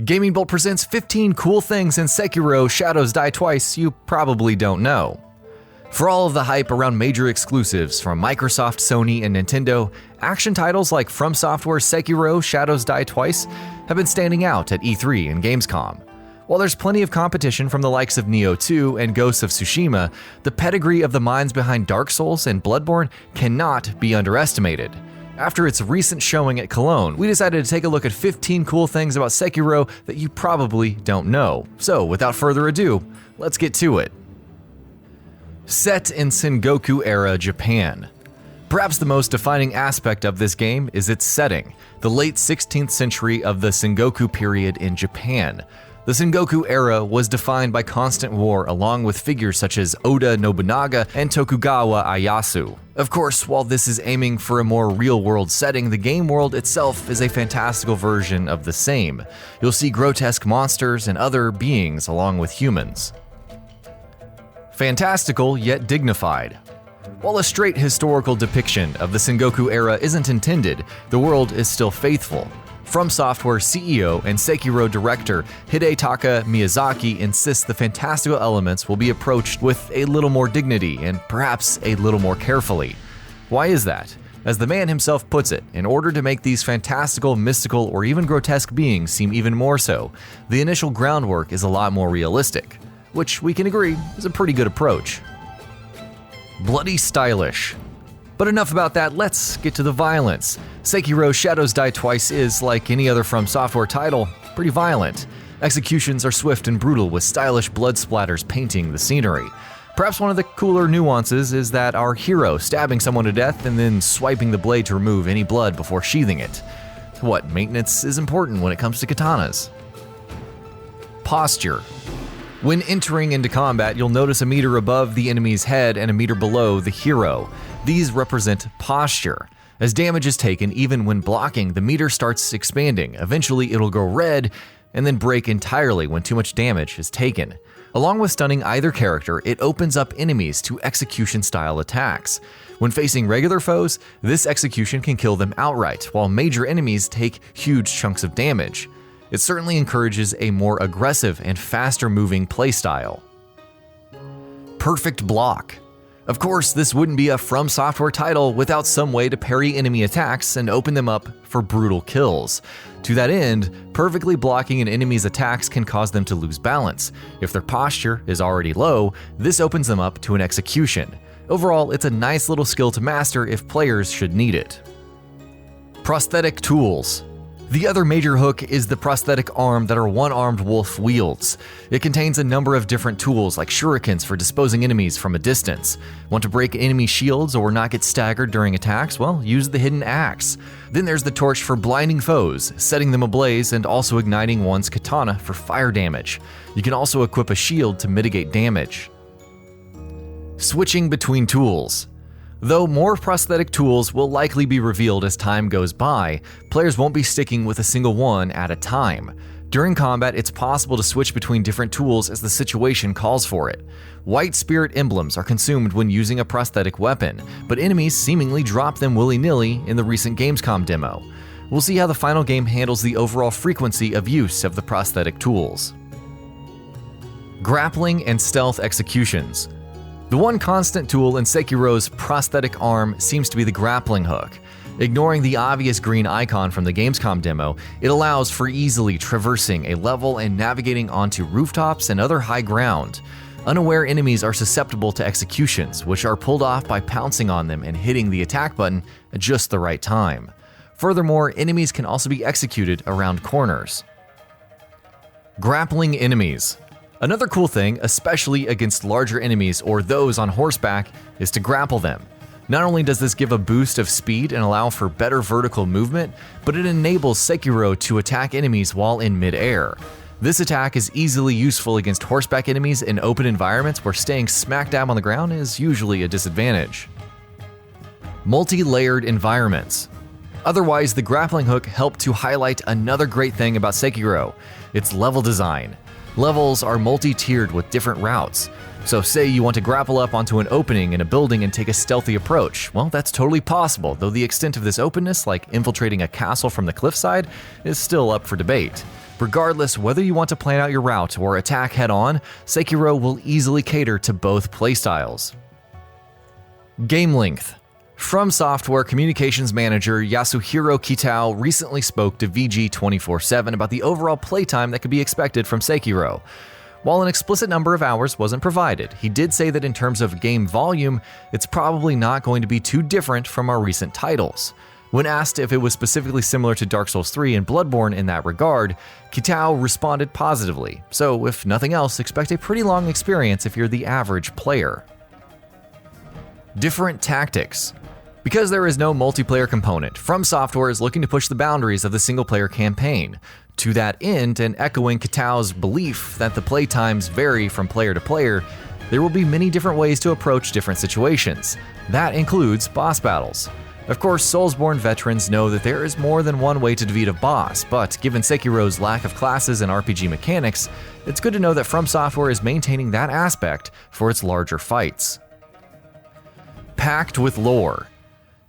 Gaming Bolt presents 15 cool things in Sekiro Shadows Die Twice you probably don't know. For all of the hype around major exclusives from Microsoft, Sony, and Nintendo, action titles like From Software's Sekiro Shadows Die Twice have been standing out at E3 and Gamescom. While there's plenty of competition from the likes of Nioh 2 and Ghosts of Tsushima, the pedigree of the minds behind Dark Souls and Bloodborne cannot be underestimated. After its recent showing at Cologne, we decided to take a look at 15 cool things about Sekiro that you probably don't know. So, without further ado, let's get to it. Set in Sengoku-era Japan. Perhaps the most defining aspect of this game is its setting, the late 16th century of the Sengoku period in Japan. The Sengoku era was defined by constant war along with figures such as Oda Nobunaga and Tokugawa Ieyasu. Of course, while this is aiming for a more real-world setting, the game world itself is a fantastical version of the same. You'll see grotesque monsters and other beings along with humans. Fantastical yet dignified. While a straight historical depiction of the Sengoku era isn't intended, the world is still faithful. From Software CEO and Sekiro director Hidetaka Miyazaki insists the fantastical elements will be approached with a little more dignity and perhaps a little more carefully. Why is that? As the man himself puts it, in order to make these fantastical, mystical, or even grotesque beings seem even more so, the initial groundwork is a lot more realistic, which we can agree is a pretty good approach. Bloody stylish. But enough about that, let's get to the violence. Sekiro Shadows Die Twice is, like any other From Software title, pretty violent. Executions are swift and brutal with stylish blood splatters painting the scenery. Perhaps one of the cooler nuances is that our hero stabbing someone to death and then swiping the blade to remove any blood before sheathing it. What, maintenance is important when it comes to katanas. Posture. When entering into combat, you'll notice a meter above the enemy's head and a meter below the hero. These represent posture. As damage is taken, even when blocking, the meter starts expanding. Eventually, it'll go red and then break entirely when too much damage is taken. Along with stunning either character, it opens up enemies to execution-style attacks. When facing regular foes, this execution can kill them outright, while major enemies take huge chunks of damage. It certainly encourages a more aggressive and faster-moving playstyle. Perfect block. Of course, this wouldn't be a From Software title without some way to parry enemy attacks and open them up for brutal kills. To that end, perfectly blocking an enemy's attacks can cause them to lose balance. If their posture is already low, this opens them up to an execution. Overall, it's a nice little skill to master if players should need it. Prosthetic tools. The other major hook is the prosthetic arm that our one-armed wolf wields. It contains a number of different tools like shurikens for disposing enemies from a distance. Want to break enemy shields or not get staggered during attacks? Well, use the hidden axe. Then there's the torch for blinding foes, setting them ablaze and also igniting one's katana for fire damage. You can also equip a shield to mitigate damage. Switching between tools. Though more prosthetic tools will likely be revealed as time goes by, players won't be sticking with a single one at a time. During combat, it's possible to switch between different tools as the situation calls for it. White spirit emblems are consumed when using a prosthetic weapon, but enemies seemingly drop them willy-nilly in the recent Gamescom demo. We'll see how the final game handles the overall frequency of use of the prosthetic tools. Grappling and stealth executions. The one constant tool in Sekiro's prosthetic arm seems to be the grappling hook. Ignoring the obvious green icon from the Gamescom demo, it allows for easily traversing a level and navigating onto rooftops and other high ground. Unaware enemies are susceptible to executions, which are pulled off by pouncing on them and hitting the attack button at just the right time. Furthermore, enemies can also be executed around corners. Grappling enemies. Another cool thing, especially against larger enemies or those on horseback, is to grapple them. Not only does this give a boost of speed and allow for better vertical movement, but it enables Sekiro to attack enemies while in mid-air. This attack is easily useful against horseback enemies in open environments where staying smack dab on the ground is usually a disadvantage. Multi-layered environments. Otherwise, the grappling hook helped to highlight another great thing about Sekiro, its level design. Levels are multi-tiered with different routes. So say you want to grapple up onto an opening in a building and take a stealthy approach. Well, that's totally possible, though the extent of this openness, like infiltrating a castle from the cliffside, is still up for debate. Regardless whether you want to plan out your route or attack head-on, Sekiro will easily cater to both playstyles. Game length. From Software Communications Manager Yasuhiro Kitao recently spoke to VG247 about the overall playtime that could be expected from Sekiro. While an explicit number of hours wasn't provided, he did say that in terms of game volume, it's probably not going to be too different from our recent titles. When asked if it was specifically similar to Dark Souls 3 and Bloodborne in that regard, Kitao responded positively, so if nothing else, expect a pretty long experience if you're the average player. Different tactics. Because there is no multiplayer component, From Software is looking to push the boundaries of the single-player campaign. To that end, and echoing Kitao's belief that the playtimes vary from player to player, there will be many different ways to approach different situations. That includes boss battles. Of course, Soulsborne veterans know that there is more than one way to defeat a boss, but given Sekiro's lack of classes and RPG mechanics, it's good to know that From Software is maintaining that aspect for its larger fights. Packed with lore.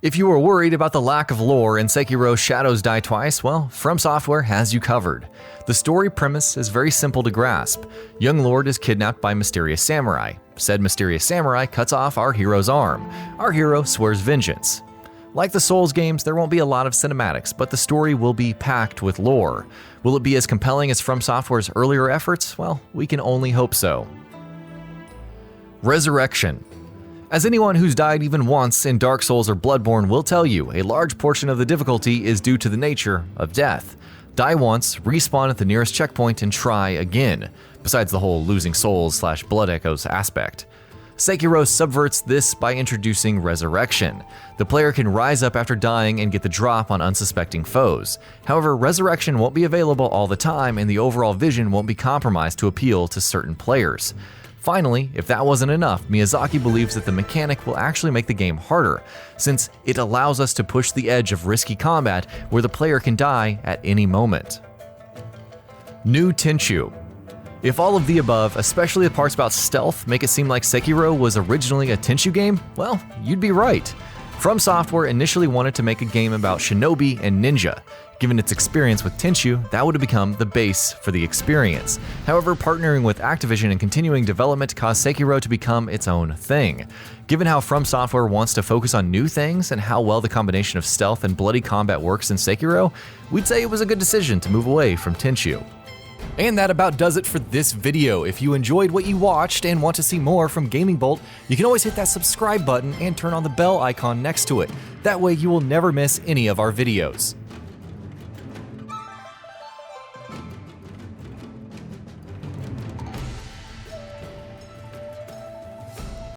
If you were worried about the lack of lore in Sekiro Shadows Die Twice, well, From Software has you covered. The story premise is very simple to grasp. Young Lord is kidnapped by mysterious samurai. Said mysterious samurai cuts off our hero's arm. Our hero swears vengeance. Like the Souls games, there won't be a lot of cinematics, but the story will be packed with lore. Will it be as compelling as From Software's earlier efforts? Well, we can only hope so. Resurrection. As anyone who's died even once in Dark Souls or Bloodborne will tell you, a large portion of the difficulty is due to the nature of death. Die once, respawn at the nearest checkpoint, and try again, besides the whole losing souls/blood echoes aspect. Sekiro subverts this by introducing Resurrection. The player can rise up after dying and get the drop on unsuspecting foes. However, Resurrection won't be available all the time, and the overall vision won't be compromised to appeal to certain players. Finally, if that wasn't enough, Miyazaki believes that the mechanic will actually make the game harder, since it allows us to push the edge of risky combat where the player can die at any moment. New Tenchu. If all of the above, especially the parts about stealth, make it seem like Sekiro was originally a Tenchu game, well, you'd be right. From Software initially wanted to make a game about shinobi and ninja. Given its experience with Tenchu, that would have become the base for the experience. However, partnering with Activision and continuing development caused Sekiro to become its own thing. Given how From Software wants to focus on new things and how well the combination of stealth and bloody combat works in Sekiro, we'd say it was a good decision to move away from Tenchu. And that about does it for this video. If you enjoyed what you watched and want to see more from Gaming Bolt, you can always hit that subscribe button and turn on the bell icon next to it. That way you will never miss any of our videos.